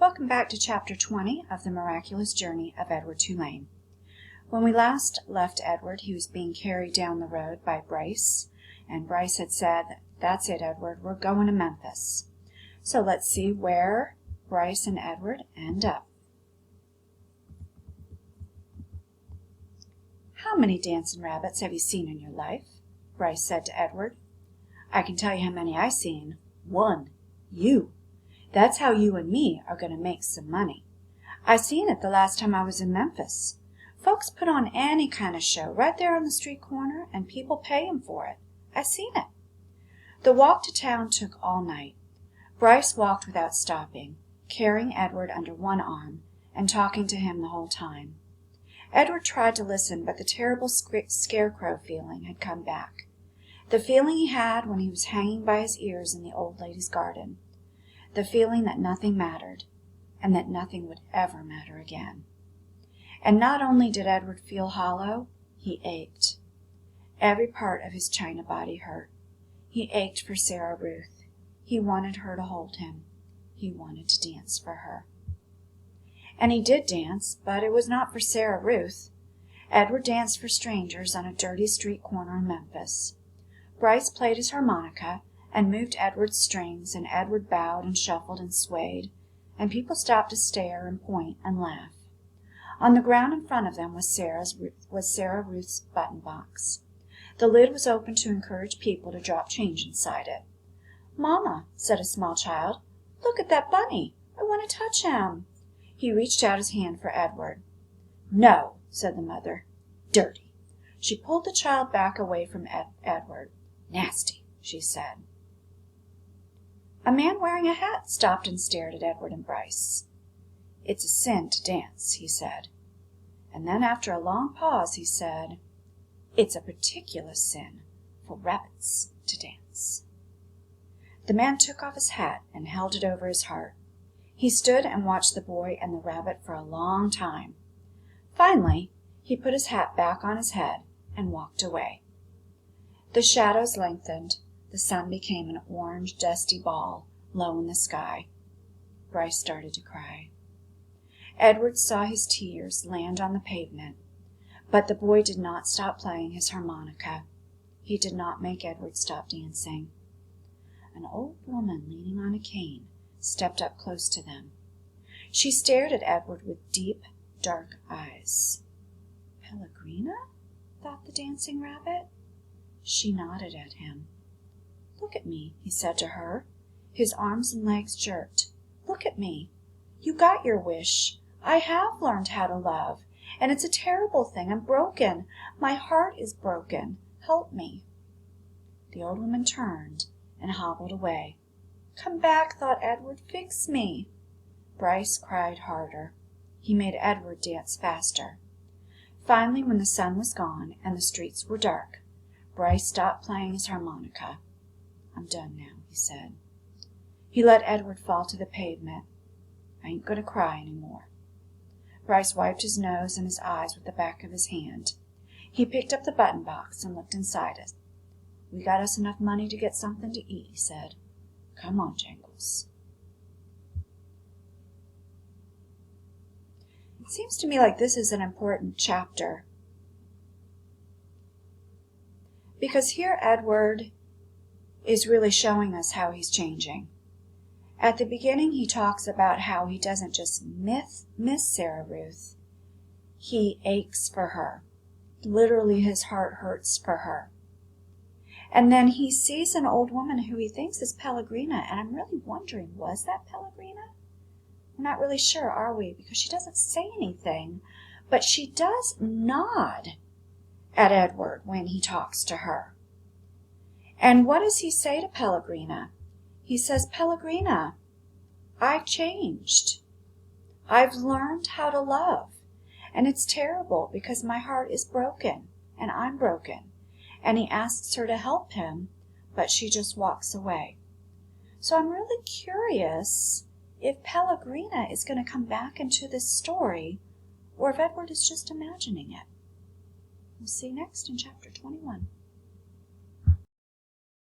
Welcome back to Chapter 20 of The Miraculous Journey of Edward Tulane. When we last left Edward, he was being carried down the road by Bryce, and Bryce had said, "That's it, Edward, we're going to Memphis." So let's see where Bryce and Edward end up. "How many dancing rabbits have you seen in your life?" Bryce said to Edward. "I can tell you how many I seen. One. You. That's how you and me are going to make some money. I seen it the last time I was in Memphis. Folks put on any kind of show right there on the street corner, and people pay 'em for it. I seen it." The walk to town took all night. Bryce walked without stopping, carrying Edward under one arm and talking to him the whole time. Edward tried to listen, but the terrible scarecrow feeling had come back. The feeling he had when he was hanging by his ears in the old lady's garden. The feeling that nothing mattered, and that nothing would ever matter again. And not only did Edward feel hollow, he ached. Every part of his china body hurt. He ached for Sarah Ruth. He wanted her to hold him. He wanted to dance for her. And he did dance, but it was not for Sarah Ruth. Edward danced for strangers on a dirty street corner in Memphis. Bryce played his harmonica and moved Edward's strings, and Edward bowed and shuffled and swayed, and people stopped to stare and point and laugh. On the ground in front of them was Sarah Ruth's button box. The lid was open to encourage people to drop change inside it. "Mama," said a small child, "look at that bunny. I want to touch him." He reached out his hand for Edward. "No," said the mother. "Dirty." She pulled the child back away from Edward. "Nasty," she said. A man wearing a hat stopped and stared at Edward and Bryce. "It's a sin to dance," he said. And then after a long pause he said, "It's a particular sin for rabbits to dance." The man took off his hat and held it over his heart. He stood and watched the boy and the rabbit for a long time. Finally, he put his hat back on his head and walked away. The shadows lengthened. The sun became an orange, dusty ball low in the sky. Bryce started to cry. Edward saw his tears land on the pavement, but the boy did not stop playing his harmonica. He did not make Edward stop dancing. An old woman leaning on a cane stepped up close to them. She stared at Edward with deep, dark eyes. "Pellegrina?" thought the dancing rabbit. She nodded at him. "Look at me," he said to her. His arms and legs jerked. "Look at me. You got your wish. I have learned how to love. And it's a terrible thing. I'm broken. My heart is broken. Help me." The old woman turned and hobbled away. "Come back," thought Edward. "Fix me." Bryce cried harder. He made Edward dance faster. Finally, when the sun was gone and the streets were dark, Bryce stopped playing his harmonica. "I'm done now," he said. He let Edward fall to the pavement. "I ain't going to cry any more." Bryce wiped his nose and his eyes with the back of his hand. He picked up the button box and looked inside it. "We got us enough money to get something to eat," he said. "Come on, Jangles." It seems to me like this is an important chapter, because here Edward is really showing us how he's changing. At the beginning, he talks about how he doesn't just miss Sarah Ruth. He aches for her. Literally, his heart hurts for her. And then he sees an old woman who he thinks is Pellegrina, and I'm really wondering, was that Pellegrina? We're not really sure, are we? Because she doesn't say anything, but she does nod at Edward when he talks to her. And what does he say to Pellegrina? He says, "Pellegrina, I've changed. I've learned how to love. And it's terrible because my heart is broken and I'm broken." And he asks her to help him, but she just walks away. So I'm really curious if Pellegrina is going to come back into this story, or if Edward is just imagining it. We'll see next in Chapter 21.